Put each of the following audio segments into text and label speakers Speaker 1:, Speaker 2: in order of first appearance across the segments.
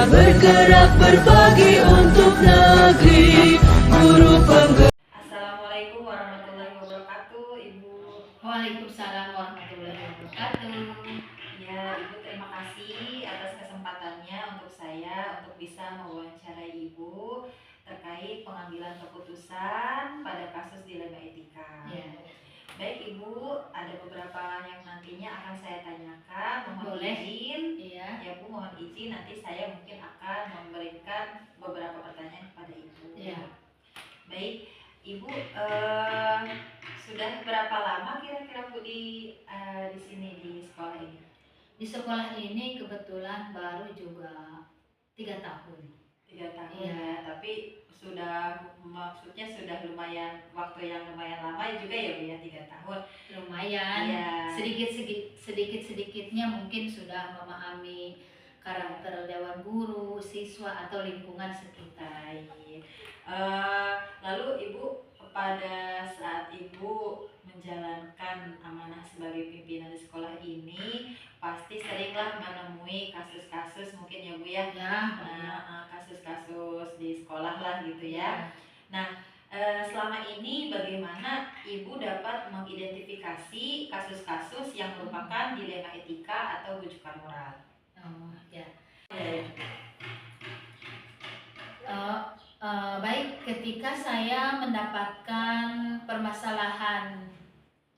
Speaker 1: bergerak berbagi untuk negeri. Guru penggerak.
Speaker 2: Assalamualaikum warahmatullahi wabarakatuh, Ibu.
Speaker 3: Waalaikumsalam warahmatullahi wabarakatuh.
Speaker 2: Ya, Ibu, terima kasih atas kesempatannya untuk saya untuk bisa mewawancarai Ibu terkait pengambilan keputusan pada kasus dilema etika.
Speaker 3: Ya.
Speaker 2: Baik Ibu, ada beberapa yang nantinya akan saya tanyakan. Mohon
Speaker 3: Boleh.
Speaker 2: izin.
Speaker 3: Iya.
Speaker 2: Ya Bu, mohon izin nanti saya mungkin akan memberikan beberapa pertanyaan kepada Ibu.
Speaker 3: Ya.
Speaker 2: Baik, Ibu sudah berapa lama kira-kira Bu di sini di sekolah ini?
Speaker 3: Di sekolah ini kebetulan baru juga 3 tahun.
Speaker 2: 3 tahun
Speaker 3: Iya.
Speaker 2: ya, tapi maksudnya sudah lumayan, waktu yang lumayan lama juga ya Bu ya, 3 tahun.
Speaker 3: Lumayan.
Speaker 2: Iya.
Speaker 3: Sedikit-sedikitnya mungkin sudah memahami karakter dewan guru, siswa atau lingkungan sekitar.
Speaker 2: Baik. Lalu Ibu, pada saat Ibu menjalankan amanah sebagai pimpinan di sekolah ini, pasti seringlah menemui kasus-kasus mungkin ya Bu ya.
Speaker 3: Ya.
Speaker 2: Kasus-kasus di sekolah lah gitu ya. Nah, selama ini bagaimana Ibu dapat mengidentifikasi kasus-kasus yang merupakan dilema etika atau rujukan moral?
Speaker 3: Oh, ya. Baik, ketika saya mendapatkan permasalahan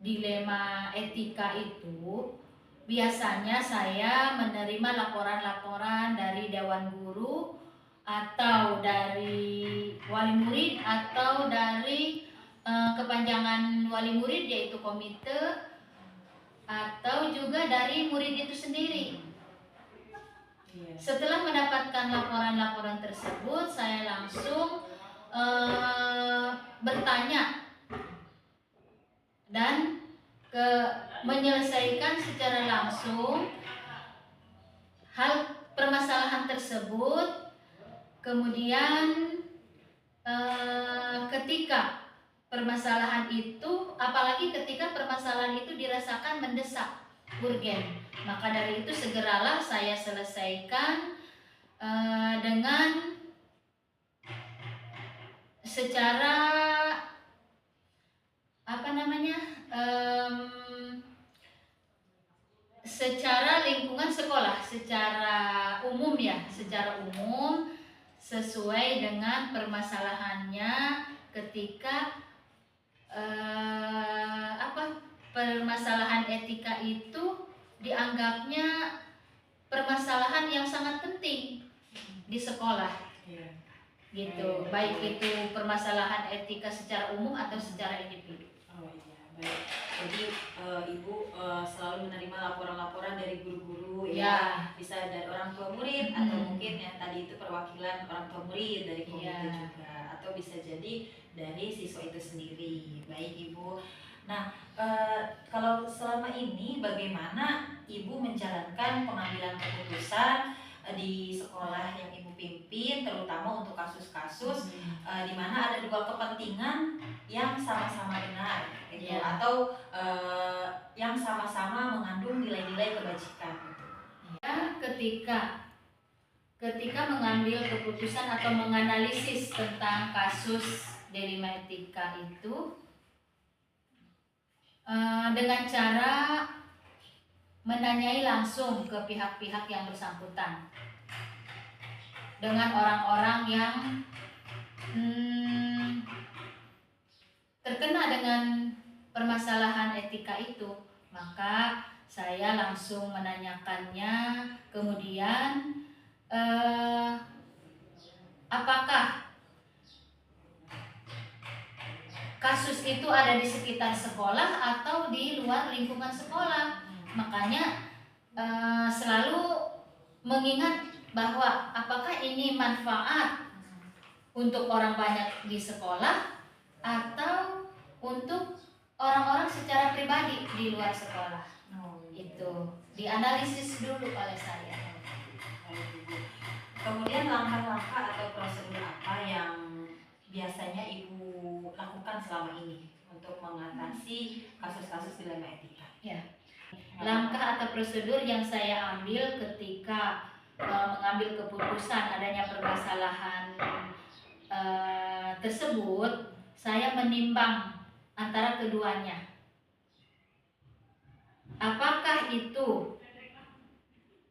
Speaker 3: dilema etika itu, biasanya saya menerima laporan-laporan dari dewan guru atau dari wali murid atau dari kepanjangan wali murid yaitu komite, atau juga dari murid itu sendiri. Setelah mendapatkan laporan-laporan tersebut, saya langsung bertanya dan menyelesaikan secara langsung hal permasalahan tersebut. Kemudian ketika permasalahan itu, apalagi ketika permasalahan itu dirasakan mendesak, urgen, maka dari itu segeralah saya selesaikan dengan secara secara lingkungan sekolah, secara umum ya, secara umum sesuai dengan permasalahannya. Ketika permasalahan etika itu dianggapnya permasalahan yang sangat penting di sekolah, gitu. Baik itu permasalahan etika secara umum atau secara individu.
Speaker 2: Oh iya, baik. Jadi Ibu selalu menerima laporan-laporan dari guru-guru ya, bisa dari orang tua murid atau mungkin yang tadi itu perwakilan orang tua murid dari komite juga, atau bisa jadi dari siswa itu sendiri. Baik Ibu. Nah, kalau selama ini bagaimana Ibu menjalankan pengambilan keputusan di sekolah yang Ibu pimpin, terutama untuk kasus-kasus di mana ada dua kepentingan yang sama-sama benar, gitu, atau yang sama-sama mengandung nilai-nilai kebajikan, gitu.
Speaker 3: Ya, ketika mengambil keputusan atau menganalisis tentang kasus dilema etika itu dengan cara menanyai langsung ke pihak-pihak yang bersangkutan, dengan orang-orang yang terkena dengan permasalahan etika itu, maka saya langsung menanyakannya. Kemudian apakah kasus itu ada di sekitar sekolah atau di luar lingkungan sekolah. Makanya selalu mengingat bahwa apakah ini manfaat untuk orang banyak di sekolah atau untuk orang-orang secara pribadi di luar sekolah. Itu dianalisis dulu oleh saya.
Speaker 2: Kemudian langkah-langkah atau prosedur apa yang biasanya Ibu lakukan selama ini untuk mengatasi kasus-kasus dilema etika?
Speaker 3: Ya. Langkah atau prosedur yang saya ambil ketika mengambil keputusan adanya permasalahan tersebut, saya menimbang antara keduanya. Apakah itu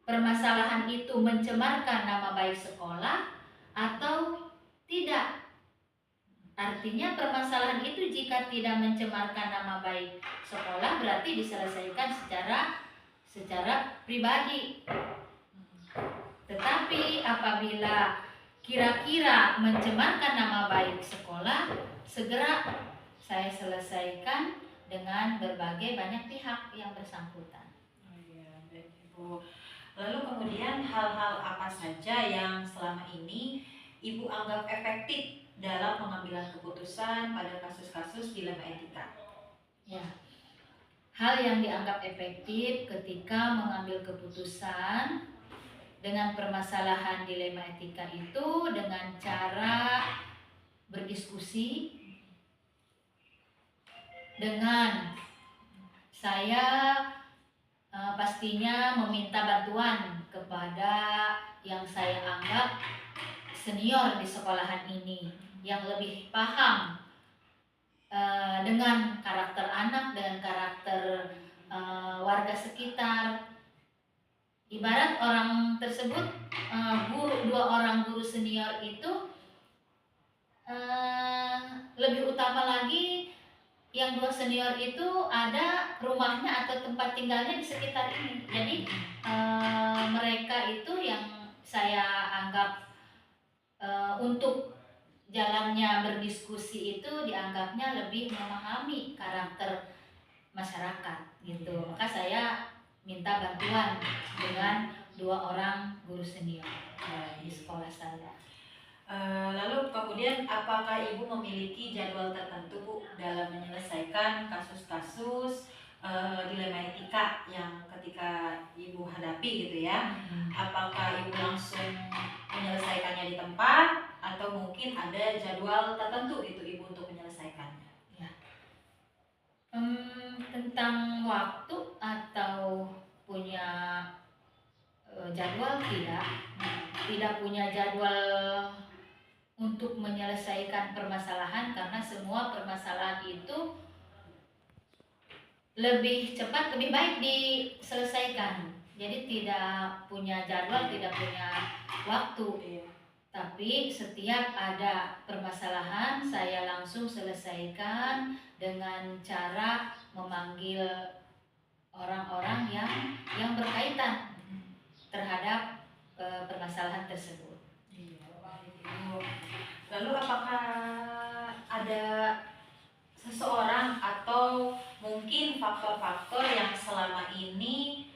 Speaker 3: permasalahan itu mencemarkan nama baik sekolah atau tidak? Artinya permasalahan itu jika tidak mencemarkan nama baik sekolah berarti diselesaikan secara pribadi. Tetapi apabila kira-kira mencemarkan nama baik sekolah, segera saya selesaikan dengan berbagai banyak pihak yang bersangkutan.
Speaker 2: Oh iya, baik Ibu. Lalu kemudian hal-hal apa saja yang selama ini Ibu anggap efektif dalam pengambilan keputusan pada kasus-kasus dilema etika?
Speaker 3: Ya, hal yang dianggap efektif ketika mengambil keputusan dengan permasalahan dilema etika itu dengan cara berdiskusi, dengan saya pastinya meminta bantuan kepada yang saya anggap senior di sekolahan ini, yang lebih paham dengan karakter anak, dengan karakter warga sekitar. Ibarat orang tersebut, dua orang guru senior itu lebih utama lagi yang dua senior itu ada rumahnya atau tempat tinggalnya di sekitar ini. Jadi mereka itu yang saya anggap untuk jalannya berdiskusi itu dianggapnya lebih memahami karakter masyarakat gitu. Maka saya minta bantuan dengan dua orang guru senior di sekolah saya.
Speaker 2: Lalu kemudian apakah Ibu memiliki jadwal tertentu Bu dalam menyelesaikan kasus-kasus dilema etika yang ketika Ibu hadapi gitu ya? Apakah Ibu langsung menyelesaikannya di tempat atau mungkin ada jadwal tertentu gitu Ibu untuk menyelesaikannya?
Speaker 3: Ya. Tentang waktu atau punya jadwal tidak punya jadwal untuk menyelesaikan permasalahan, karena semua permasalahan itu lebih cepat lebih baik diselesaikan. Jadi tidak punya jadwal, tidak punya waktu. Tapi setiap ada permasalahan saya langsung selesaikan dengan cara memanggil orang-orang yang berkaitan terhadap permasalahan tersebut.
Speaker 2: Lalu apakah ada seseorang atau mungkin faktor-faktor yang selama ini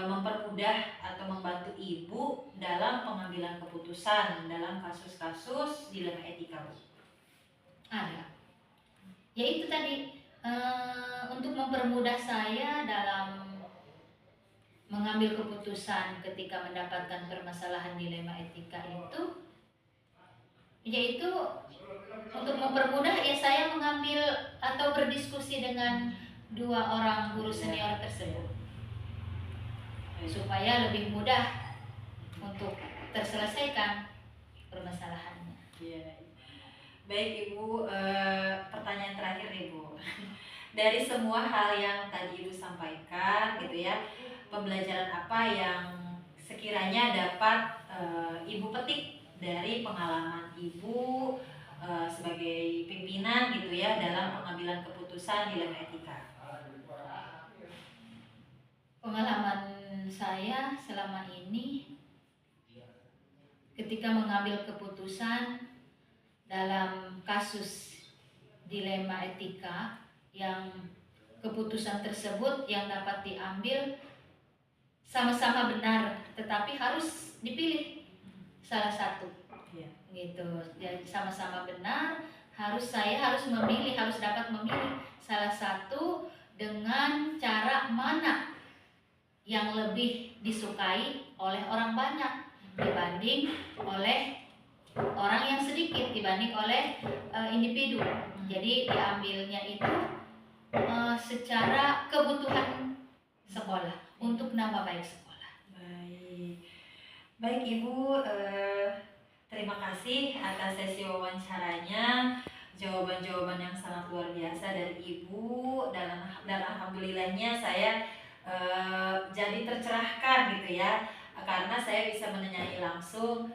Speaker 2: mempermudah atau membantu Ibu dalam pengambilan keputusan dalam kasus-kasus dilema etika Bu?
Speaker 3: Ada. Yaitu tadi untuk mempermudah saya dalam mengambil keputusan ketika mendapatkan permasalahan dilema etika itu, yaitu untuk mempermudah ya saya mengambil atau berdiskusi dengan dua orang guru senior tersebut supaya lebih mudah untuk terselesaikan permasalahannya.
Speaker 2: Iya. Baik Ibu, pertanyaan terakhir nih Bu. Dari semua hal yang tadi Ibu sampaikan gitu ya, pembelajaran apa yang sekiranya dapat Ibu petik dari pengalaman Ibu sebagai pimpinan gitu ya dalam pengambilan keputusan dilema etika?
Speaker 3: Pengalaman saya selama ini ketika mengambil keputusan dalam kasus dilema etika, yang keputusan tersebut yang dapat diambil sama-sama benar, tetapi harus dipilih salah satu. Gitu. Jadi sama-sama benar, saya harus memilih, harus dapat memilih salah satu dengan cara mana yang lebih disukai oleh orang banyak dibanding oleh orang yang sedikit, dibanding oleh individu. Jadi diambilnya itu secara kebutuhan sekolah, untuk nama baik sekolah.
Speaker 2: Baik. Baik Ibu, terima kasih atas sesi wawancaranya, jawaban-jawaban yang sangat luar biasa dari Ibu, dan alhamdulillahnya saya jadi tercerahkan gitu ya, karena saya bisa menanyai langsung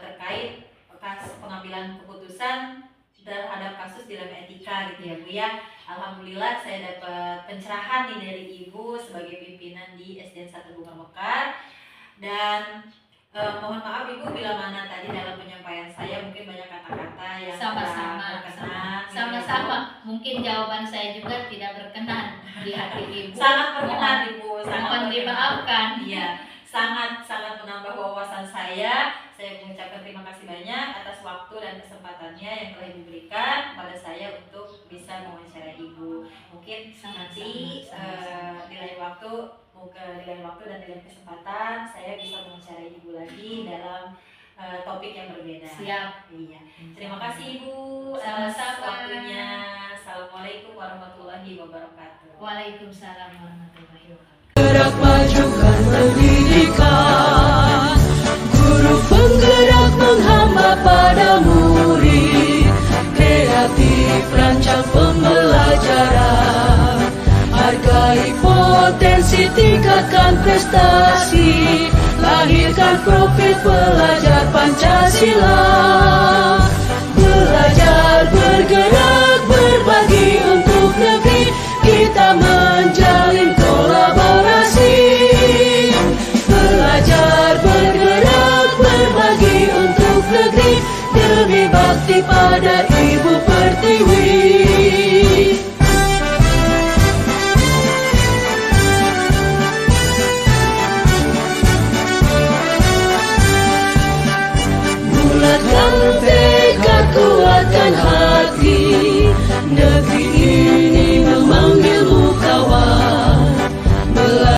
Speaker 2: terkait pengambilan keputusan terhadap kasus dilema etika gitu ya Bu ya. Alhamdulillah saya dapat pencerahan nih dari Ibu sebagai pimpinan di SDN 1 Bunga Mekar. Dan mohon maaf Ibu bila mana tadi dalam penyampaian saya mungkin banyak kata-kata yang
Speaker 3: Sama-sama,
Speaker 2: berkenan.
Speaker 3: sama-sama. Mungkin jawaban saya juga tidak berkenan di hati Ibu.
Speaker 2: Sangat berkenan Ibu, sangat
Speaker 3: Mohon
Speaker 2: berkenan.
Speaker 3: dimaafkan.
Speaker 2: Iya, sangat menambah wawasan saya. Saya mengucapkan terima kasih banyak atas waktu dan kesempatannya yang telah diberikan kepada saya untuk bisa mewawancarai Ibu. Mungkin nanti di lain waktu dan di lain kesempatan saya bisa mewawancarai Ibu lagi dalam topik yang berbeda.
Speaker 3: Siap.
Speaker 2: Iya. Terima kasih Ibu atas
Speaker 3: Sama-sama.
Speaker 2: waktunya. Assalamualaikum warahmatullahi wabarakatuh.
Speaker 3: Waalaikumsalam warahmatullahi wabarakatuh.
Speaker 1: Gerak majukan pendidikan, guru penggerak menghamba pada murid, kreatif rancang pembelajaran, hargai potensi tingkatkan prestasi, lahirkan profil pelajar Pancasila, belajar bergerak berbagi untuk negeri, kita menjalin kolaborasi, belajar bergerak berbagi untuk negeri, demi bakti pada